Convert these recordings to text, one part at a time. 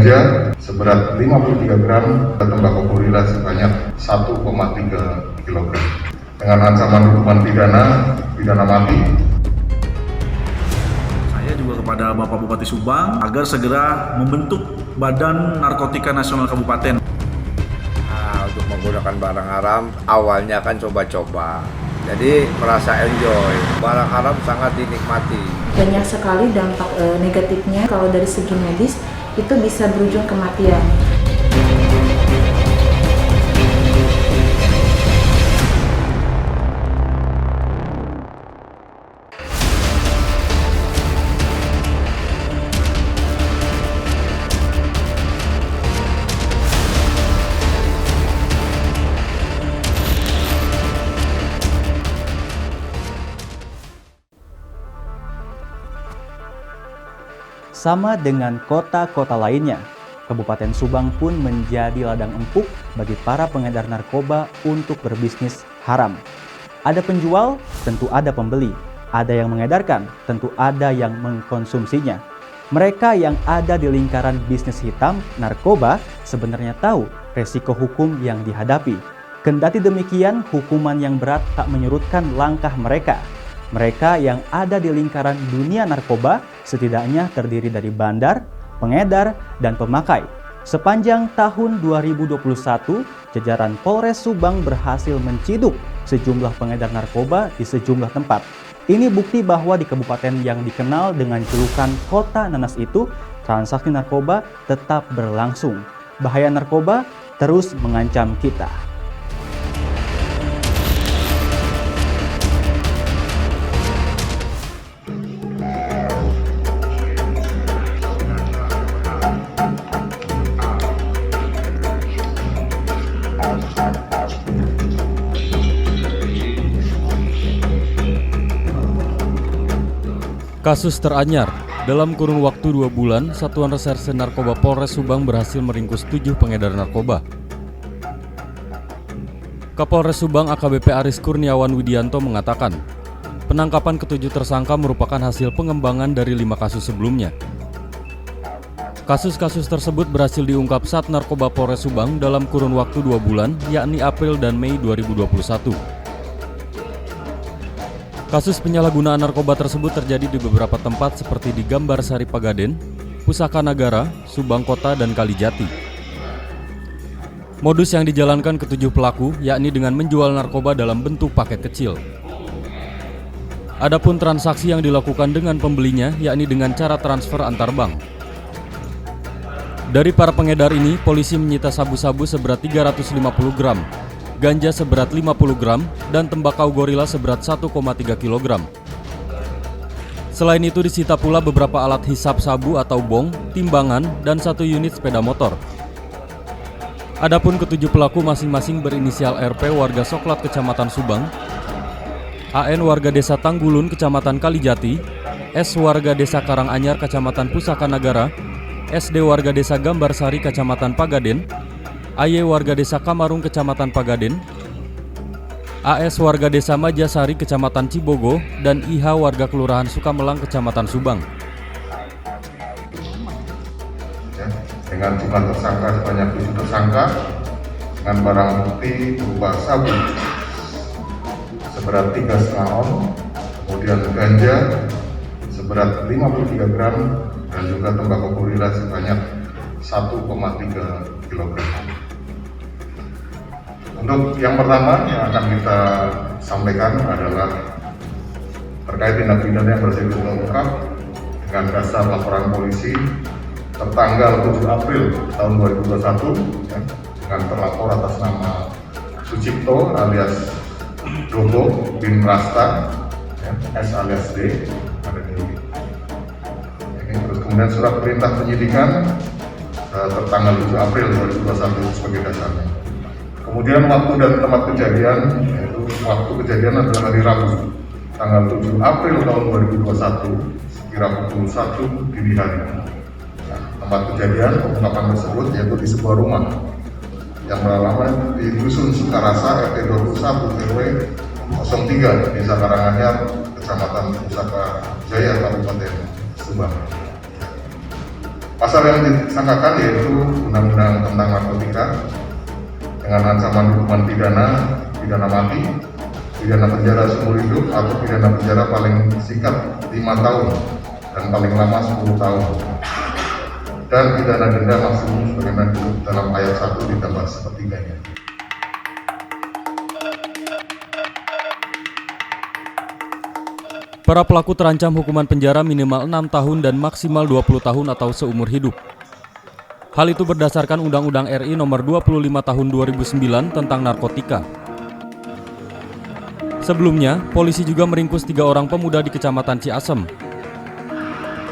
ganja seberat 53 gram dan tembakau gorila sebanyak 1,3 kg dengan ancaman hukuman pidana mati. Saya juga kepada Bapak Bupati Subang agar segera membentuk Badan Narkotika Nasional Kabupaten. Untuk menggunakan barang haram awalnya kan coba-coba, jadi merasa enjoy. Barang haram sangat dinikmati. Banyak sekali dampak negatifnya. Kalau dari segi medis itu bisa berujung kematian. Sama dengan kota-kota lainnya, Kabupaten Subang pun menjadi ladang empuk bagi para pengedar narkoba untuk berbisnis haram. Ada penjual, tentu ada pembeli. Ada yang mengedarkan, tentu ada yang mengkonsumsinya. Mereka yang ada di lingkaran bisnis hitam, narkoba, sebenarnya tahu resiko hukum yang dihadapi. Kendati demikian, hukuman yang berat tak menyurutkan langkah mereka. Mereka yang ada di lingkaran dunia narkoba setidaknya terdiri dari bandar, pengedar, dan pemakai. Sepanjang tahun 2021, jajaran Polres Subang berhasil menciduk sejumlah pengedar narkoba di sejumlah tempat. Ini bukti bahwa di kabupaten yang dikenal dengan julukan Kota Nanas itu, transaksi narkoba tetap berlangsung. Bahaya narkoba terus mengancam kita. Kasus teranyar, dalam kurun waktu 2 bulan, Satuan Reserse Narkoba Polres Subang berhasil meringkus 7 pengedar narkoba. Kapolres Subang AKBP Aris Kurniawan Widianto mengatakan, penangkapan ke-7 tersangka merupakan hasil pengembangan dari 5 kasus sebelumnya. Kasus-kasus tersebut berhasil diungkap Sat Narkoba Polres Subang dalam kurun waktu 2 bulan, yakni April dan Mei 2021. Kasus penyalahgunaan narkoba tersebut terjadi di beberapa tempat seperti di Gambarsari Pagaden, Pusaka Nagara, Subang Kota, dan Kalijati. Modus yang dijalankan ke-7 pelaku yakni dengan menjual narkoba dalam bentuk paket kecil. Adapun transaksi yang dilakukan dengan pembelinya yakni dengan cara transfer antar bank. Dari para pengedar ini, polisi menyita sabu-sabu seberat 350 gram, ganja seberat 50 gram, dan tembakau gorila seberat 1,3 kg. Selain itu disita pula beberapa alat hisap sabu atau bong, timbangan, dan 1 unit sepeda motor. Adapun ke-7 pelaku masing-masing berinisial RP warga Soklat Kecamatan Subang, AN warga Desa Tanggulun Kecamatan Kalijati, S warga Desa Karanganyar Kecamatan Pusaka Nagara, SD warga Desa Gambarsari Kecamatan Pagaden, AY warga Desa Kamarung Kecamatan Pagaden, AS warga Desa Majasari Kecamatan Cibogo, dan IH warga Kelurahan Sukamelang Kecamatan Subang. Dengan jumlah tersangka sebanyak 7 tersangka dengan barang bukti berupa sabu seberat 3,5 on, kemudian ganja seberat 53 gram, dan juga tembakau gorila sebanyak 1,3 kg. Untuk yang pertama yang akan kita sampaikan adalah terkait tindak pidana yang berhasil terungkap dengan dasar laporan polisi tertanggal 7 April tahun 2021 dengan terlapor atas nama Sucipto alias Dogo bin Rasta, S alias D, ada di ini. Terus kemudian surat perintah penyidikan tertanggal 7 April 2021 sebagai dasarnya. Kemudian waktu dan tempat kejadian, yaitu waktu kejadian adalah hari Rabu, tanggal 7 April tahun 2021, sekira pukul 1 dini hari. Nah, tempat kejadian pengungkapan tersebut yaitu di sebuah rumah yang beralamat di Dusun Sukarasa, RT 21 RW 03, Desa Karanganyar, Kecamatan Pusaka Jaya, Kabupaten Subang. Pasal yang disangkakan yaitu Undang-Undang tentang Narkotika dengan ancaman hukuman pidana mati, pidana penjara seumur hidup atau pidana penjara paling singkat 5 tahun dan paling lama 10 tahun. Dan pidana denda maksimum sebagaimana disebut dalam ayat 1 ditambah sepertiganya. Para pelaku terancam hukuman penjara minimal 6 tahun dan maksimal 20 tahun atau seumur hidup. Hal itu berdasarkan Undang-Undang RI Nomor 25 Tahun 2009 tentang narkotika. Sebelumnya, polisi juga meringkus 3 orang pemuda di Kecamatan Ciasem.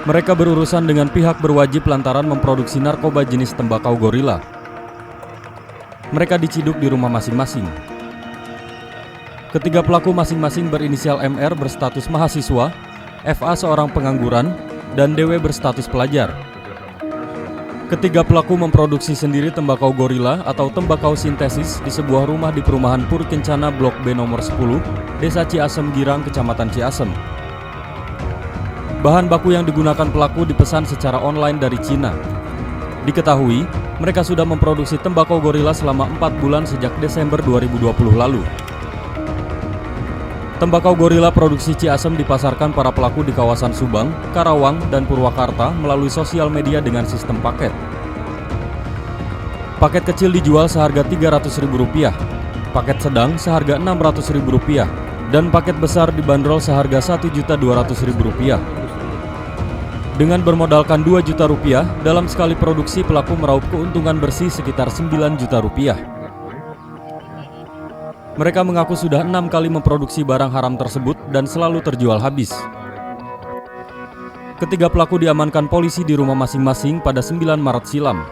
Mereka berurusan dengan pihak berwajib lantaran memproduksi narkoba jenis tembakau gorila. Mereka diciduk di rumah masing-masing. Ketiga pelaku masing-masing berinisial MR berstatus mahasiswa, FA seorang pengangguran, dan DW berstatus pelajar. Ketiga pelaku memproduksi sendiri tembakau gorila atau tembakau sintesis di sebuah rumah di perumahan Pur Kencana Blok B nomor 10, Desa Ciasem Girang, Kecamatan Ciasem. Bahan baku yang digunakan pelaku dipesan secara online dari Cina. Diketahui, mereka sudah memproduksi tembakau gorila selama 4 bulan sejak Desember 2020 lalu. Tembakau gorila produksi Ciasem dipasarkan para pelaku di kawasan Subang, Karawang, dan Purwakarta melalui sosial media dengan sistem paket. Paket kecil dijual seharga Rp300.000, paket sedang seharga Rp600.000, dan paket besar dibanderol seharga Rp1.200.000. Dengan bermodalkan Rp2 juta, dalam sekali produksi pelaku meraup keuntungan bersih sekitar Rp9 juta. Mereka mengaku sudah 6 kali memproduksi barang haram tersebut dan selalu terjual habis. Ketiga pelaku diamankan polisi di rumah masing-masing pada 9 Maret silam.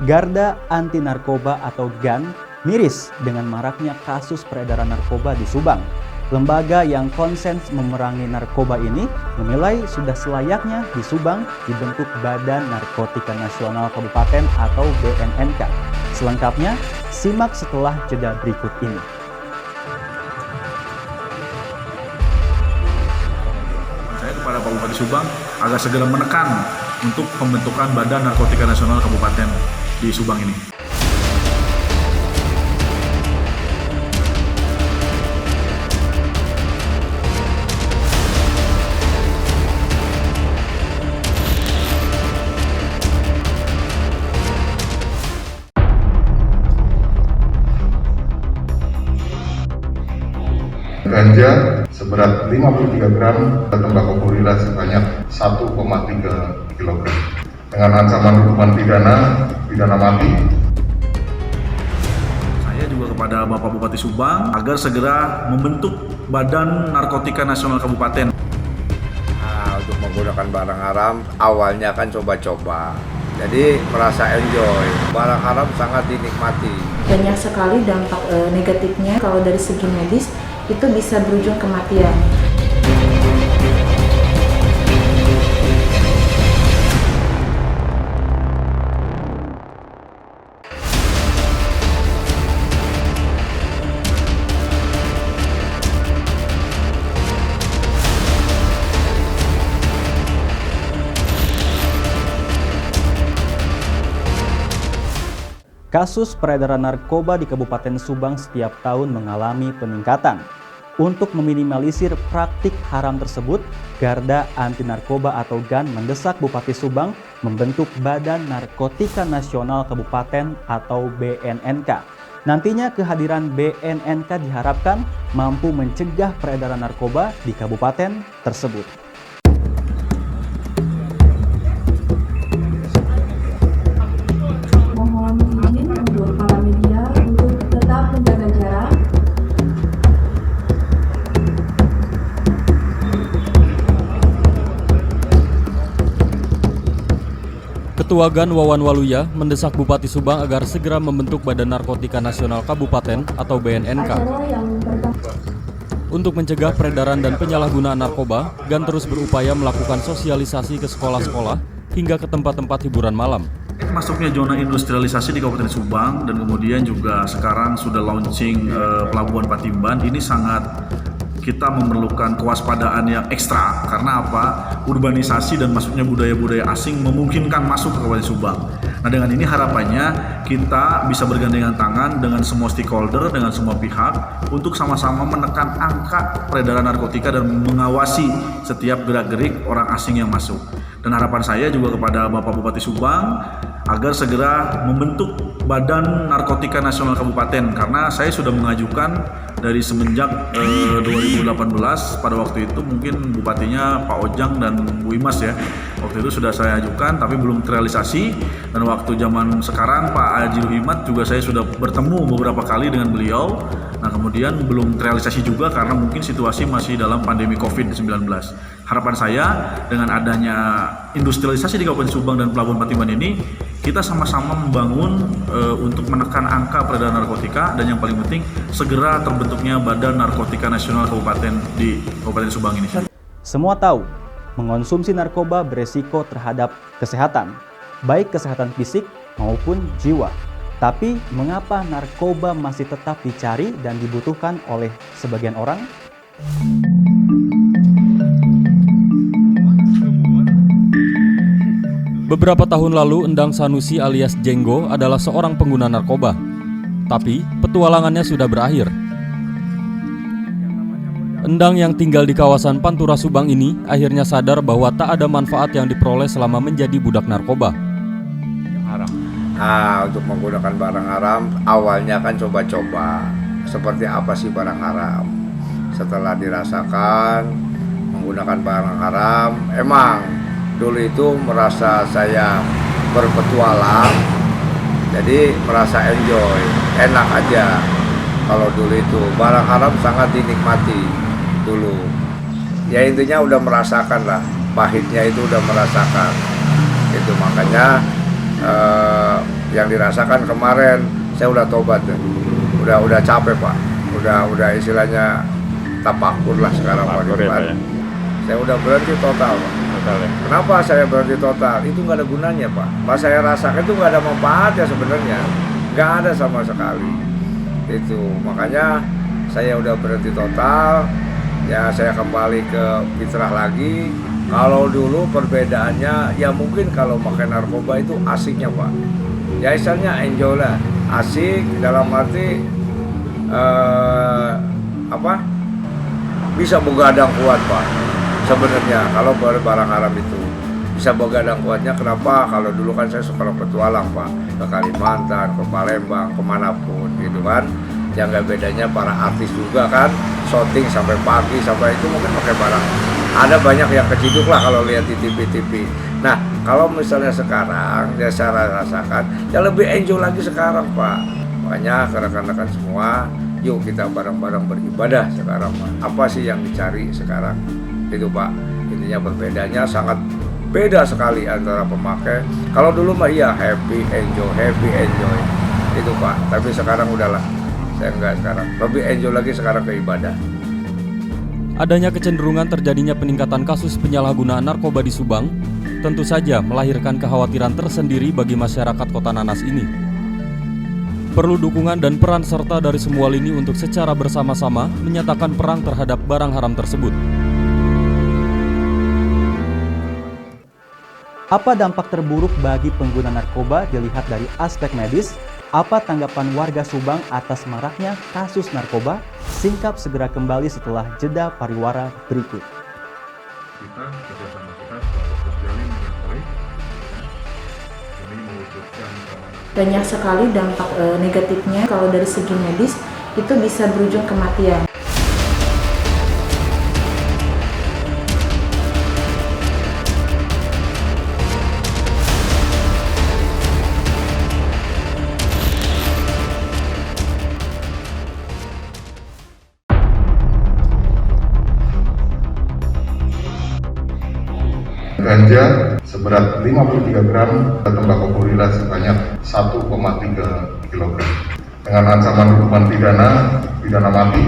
Garda Anti Narkoba atau GAN miris dengan maraknya kasus peredaran narkoba di Subang. Lembaga yang konsen memerangi narkoba ini menilai sudah selayaknya di Subang dibentuk Badan Narkotika Nasional Kabupaten atau BNNK. Selengkapnya, simak setelah jeda berikut ini. Saya kepada Pak Bupati Subang agar segera menekan untuk pembentukan Badan Narkotika Nasional Kabupaten di Subang ini. Ganja seberat 53 gram dan tembakau gorila sebanyak 1,3 kg dengan ancaman hukuman pidana mati. Saya juga kepada Bapak Bupati Subang agar segera membentuk Badan Narkotika Nasional Kabupaten. Untuk menggunakan barang haram awalnya kan coba-coba. Jadi merasa enjoy, barang haram sangat dinikmati. Banyak sekali dampak negatifnya kalau dari segi medis itu bisa berujung kematian. Kasus peredaran narkoba di Kabupaten Subang setiap tahun mengalami peningkatan. Untuk meminimalisir praktik haram tersebut, Garda Anti Narkoba atau GAN mendesak Bupati Subang membentuk Badan Narkotika Nasional Kabupaten atau BNNK. Nantinya kehadiran BNNK diharapkan mampu mencegah peredaran narkoba di kabupaten tersebut. Mohon izin untuk para media untuk tetap menjaga jarak. Ketua GAN Wawan Waluya mendesak Bupati Subang agar segera membentuk Badan Narkotika Nasional Kabupaten atau BNNK. Untuk mencegah peredaran dan penyalahgunaan narkoba, GAN terus berupaya melakukan sosialisasi ke sekolah-sekolah hingga ke tempat-tempat hiburan malam. Masuknya zona industrialisasi di Kabupaten Subang dan kemudian juga sekarang sudah launching Pelabuhan Patimban, ini sangat kita memerlukan kewaspadaan yang ekstra. Karena apa? Urbanisasi dan masuknya budaya-budaya asing memungkinkan masuk ke Kabupaten Subang. Nah, dengan ini harapannya kita bisa bergandengan tangan dengan semua stakeholder, dengan semua pihak untuk sama-sama menekan angka peredaran narkotika dan mengawasi setiap gerak-gerik orang asing yang masuk. Dan harapan saya juga kepada Bapak Bupati Subang agar segera membentuk Badan Narkotika Nasional Kabupaten, karena saya sudah mengajukan dari semenjak 2018. Pada waktu itu mungkin bupatinya Pak Ojang dan Bu Imas ya, waktu itu sudah saya ajukan tapi belum terrealisasi. Dan waktu zaman sekarang Pak Haji Luhimat juga saya sudah bertemu beberapa kali dengan beliau. Nah, kemudian belum terrealisasi juga karena mungkin situasi masih dalam pandemi COVID-19. Harapan saya dengan adanya industrialisasi di Kabupaten Subang dan Pelabuhan Patimban ini, kita sama-sama membangun untuk menekan angka peredaran narkotika, dan yang paling penting segera terbentuknya Badan Narkotika Nasional Kabupaten di Kabupaten Subang ini. Semua tahu, mengonsumsi narkoba beresiko terhadap kesehatan, baik kesehatan fisik maupun jiwa. Tapi mengapa narkoba masih tetap dicari dan dibutuhkan oleh sebagian orang? Beberapa tahun lalu, Endang Sanusi alias Jenggo adalah seorang pengguna narkoba. Tapi, petualangannya sudah berakhir. Endang yang tinggal di kawasan Pantura Subang ini akhirnya sadar bahwa tak ada manfaat yang diperoleh selama menjadi budak narkoba. Untuk menggunakan barang haram, awalnya kan coba-coba. Seperti apa sih barang haram? Setelah dirasakan menggunakan barang haram, emang dulu itu merasa saya berpetualang, jadi merasa enjoy, enak aja. Kalau dulu itu barang haram sangat dinikmati dulu. Ya intinya udah merasakan lah, pahitnya itu udah merasakan. Itu makanya yang dirasakan kemarin saya udah tobat deh. Udah capek Pak. Udah istilahnya tapakur lah sekarang Pak. Ya. Saya udah berhenti total Pak. Kenapa saya berhenti total? Itu nggak ada gunanya Pak. Pas saya rasakan itu nggak ada manfaatnya sebenarnya, nggak ada sama sekali. Itu makanya saya udah berhenti total. Ya saya kembali ke fitrah lagi. Kalau dulu perbedaannya ya mungkin kalau makan narkoba itu asiknya Pak. Ya istilahnya enjoy lah, asik dalam arti bisa begadang kuat Pak. Sebenarnya kalau barang haram itu bisa begadang kuatnya. Kenapa? Kalau dulu kan saya suka petualang Pak, ke Kalimantan, ke Palembang, kemanapun gitu kan. Yang nggak bedanya para artis juga kan, syuting sampai pagi, sampai itu mungkin pakai barang. Ada banyak yang keciduk lah kalau lihat di TV. Nah, kalau misalnya sekarang ya saya rasakan ya lebih enjoy lagi sekarang Pak. Makanya rekan-rekan semua, yuk kita bareng-bareng beribadah sekarang Pak. Apa sih yang dicari sekarang? Itu Pak, intinya berbedanya sangat beda sekali antara pemakai. Kalau dulu mah iya happy enjoy itu Pak. Tapi sekarang udahlah, saya enggak sekarang. Lebih enjoy lagi sekarang ke ibadah. Adanya kecenderungan terjadinya peningkatan kasus penyalahgunaan narkoba di Subang tentu saja melahirkan kekhawatiran tersendiri bagi masyarakat Kota Nanas ini. Perlu dukungan dan peran serta dari semua lini untuk secara bersama-sama menyatakan perang terhadap barang haram tersebut. Apa dampak terburuk bagi pengguna narkoba dilihat dari aspek medis? Apa tanggapan warga Subang atas maraknya kasus narkoba? Singkap segera kembali setelah jeda pariwara berikut. Kita kerjasama kita selalu terjalin dengan baik. Demi mewujudkan keamanan. Banyak sekali dampak negatifnya kalau dari segi medis itu bisa berujung kematian. Ganja seberat 53 gram dan tembakau gorila sebanyak 1,3 kg dengan ancaman hukuman pidana mati.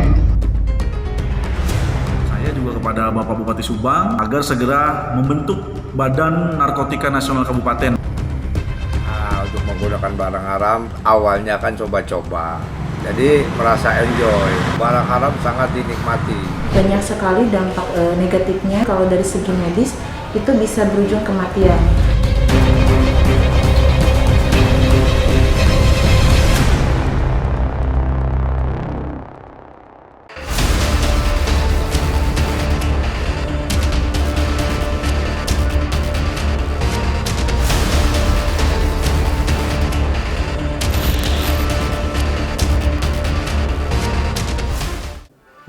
Saya juga kepada Bapak Bupati Subang agar segera membentuk Badan Narkotika Nasional Kabupaten. Untuk menggunakan barang haram, awalnya kan coba-coba. Jadi merasa enjoy, barang haram sangat dinikmati. Banyak sekali dampak negatifnya kalau dari segi medis itu bisa berujung kematian.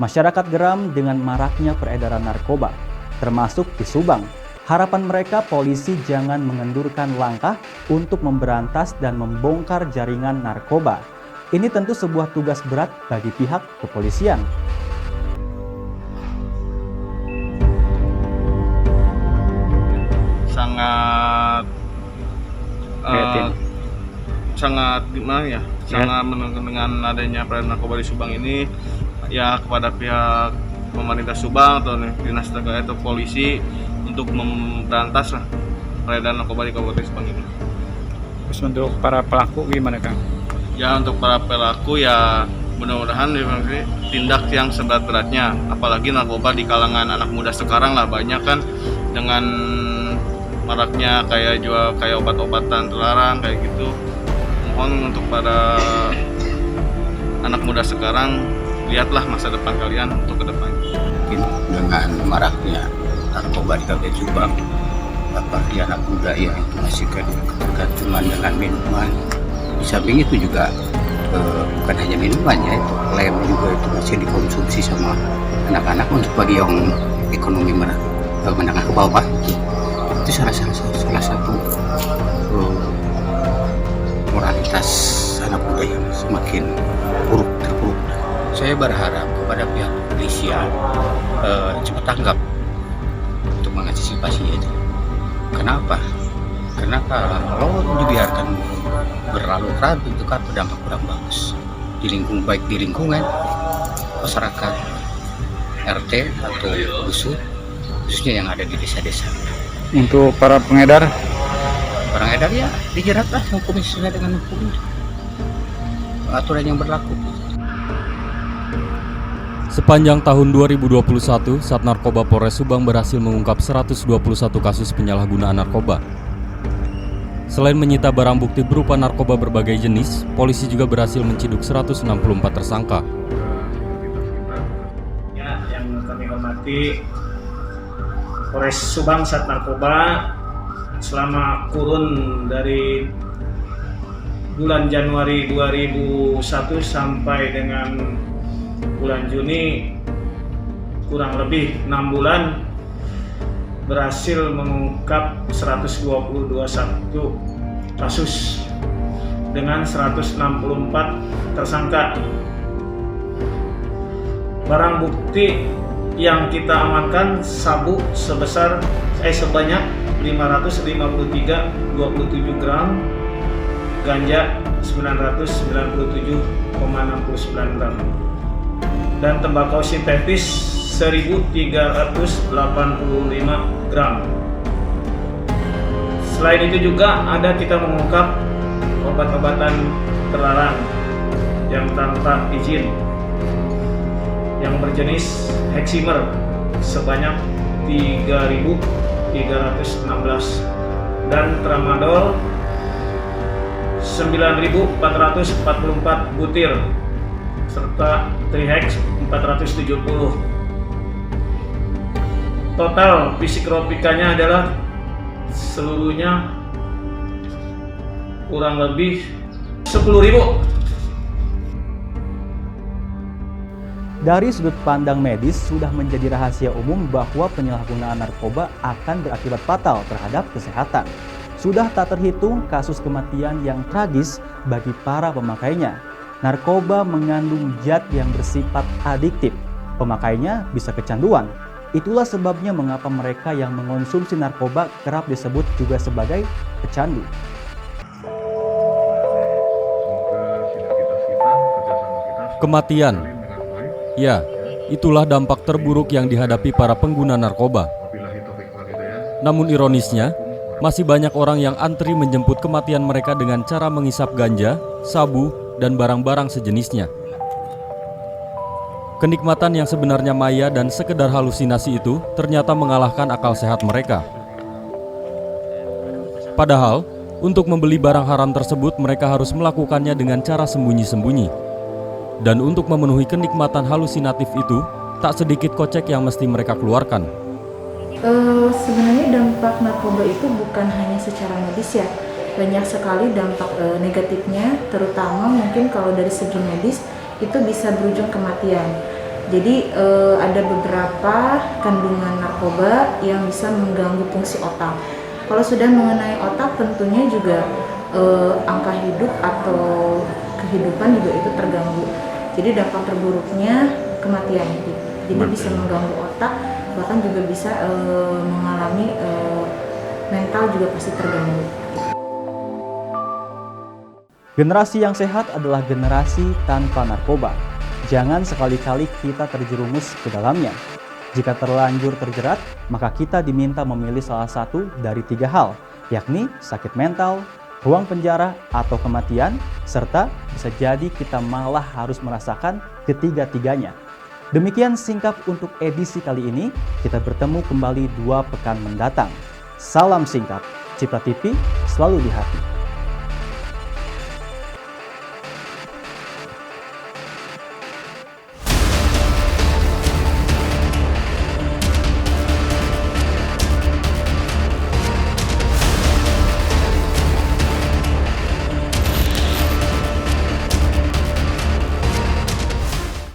Masyarakat geram dengan maraknya peredaran narkoba, termasuk di Subang. Harapan mereka polisi jangan mengendurkan langkah untuk memberantas dan membongkar jaringan narkoba. Ini tentu sebuah tugas berat bagi pihak kepolisian. Sangat gimana ya? Sangat menentang dengan adanya peredaran narkoba di Subang ini, ya kepada pihak pemerintah Subang atau dinas terkait atau polisi untuk memberantas lah peredaran narkoba di Kabupaten Subang ini. Terus untuk para pelaku gimana, Kang? Ya untuk para pelaku ya mudah-mudahan tindak yang seberat-beratnya, apalagi narkoba di kalangan anak muda sekarang lah banyak kan, dengan maraknya kayak jual kayak obat-obatan terlarang kayak gitu. Mohon untuk para anak muda sekarang, lihatlah masa depan kalian untuk ke depan. Dengan maraknya narkoba di Kabupaten Subang, apalagi anak muda yang masih ketergantungan dengan minuman. Di samping itu juga bukan hanya minuman ya, itu lem juga itu masih dikonsumsi sama anak-anak untuk bagi yang ekonomi menengah ke bawah. Itu salah satu moralitas anak muda yang semakin terpuruk. Saya berharap kepada pihak kepolisian cepat tanggap untuk mengantisipasi itu. Kenapa? Karena kalau dibiarkan berlarut-larut itu kan berdampak kurang bagus baik di lingkungan masyarakat RT atau dusun, khususnya yang ada di desa-desa. Untuk para pengedar ya dijeratlah, hukum sesuai dengan hukum aturan yang berlaku. Sepanjang tahun 2021, Sat Narkoba Polres Subang berhasil mengungkap 121 kasus penyalahgunaan narkoba. Selain menyita barang bukti berupa narkoba berbagai jenis, polisi juga berhasil menciduk 164 tersangka. Ya, yang kami hormati Polres Subang Sat Narkoba, selama kurun dari bulan Januari 2001 sampai dengan bulan Juni, kurang lebih 6 bulan, berhasil mengungkap 122 kasus dengan 164 tersangka. Barang bukti yang kita amankan sabu sebanyak 553,27 gram, ganja 997,69 gram, dan tembakau sintetis 1.385 gram. Selain itu juga kita mengungkap obat-obatan terlarang yang tanpa izin yang berjenis Heximer sebanyak 3.316 dan Tramadol 9.444 butir serta Trihex 470. Total psikotropikanya adalah seluruhnya kurang lebih 10.000. Dari sudut pandang medis, sudah menjadi rahasia umum bahwa penyalahgunaan narkoba akan berakibat fatal terhadap kesehatan. Sudah tak terhitung kasus kematian yang tragis bagi para pemakainya. Narkoba mengandung zat yang bersifat adiktif. Pemakainya bisa kecanduan. Itulah sebabnya mengapa mereka yang mengonsumsi narkoba kerap disebut juga sebagai pecandu. Kematian. Ya, itulah dampak terburuk yang dihadapi para pengguna narkoba. Namun ironisnya, masih banyak orang yang antri menjemput kematian mereka dengan cara menghisap ganja, sabu, dan barang-barang sejenisnya. Kenikmatan yang sebenarnya maya dan sekedar halusinasi itu ternyata mengalahkan akal sehat mereka. Padahal, untuk membeli barang haram tersebut mereka harus melakukannya dengan cara sembunyi-sembunyi. Dan untuk memenuhi kenikmatan halusinatif itu, tak sedikit kocek yang mesti mereka keluarkan. Sebenarnya dampak narkoba itu bukan hanya secara medis ya. Banyak sekali dampak negatifnya, terutama mungkin kalau dari segi medis itu bisa berujung kematian. Jadi ada beberapa kandungan narkoba yang bisa mengganggu fungsi otak. Kalau sudah mengenai otak tentunya juga angka hidup atau kehidupan juga itu terganggu. Jadi dampak terburuknya kematian. Jadi bisa mengganggu otak, bahkan juga bisa mengalami mental juga pasti terganggu. Generasi yang sehat adalah generasi tanpa narkoba. Jangan sekali-kali kita terjerumus ke dalamnya. Jika terlanjur terjerat, maka kita diminta memilih salah satu dari 3 hal, yakni sakit mental, ruang penjara, atau kematian, serta bisa jadi kita malah harus merasakan ketiga-tiganya. Demikian singkap untuk edisi kali ini. Kita bertemu kembali 2 pekan mendatang. Salam singkap, Cipta TV selalu di hati.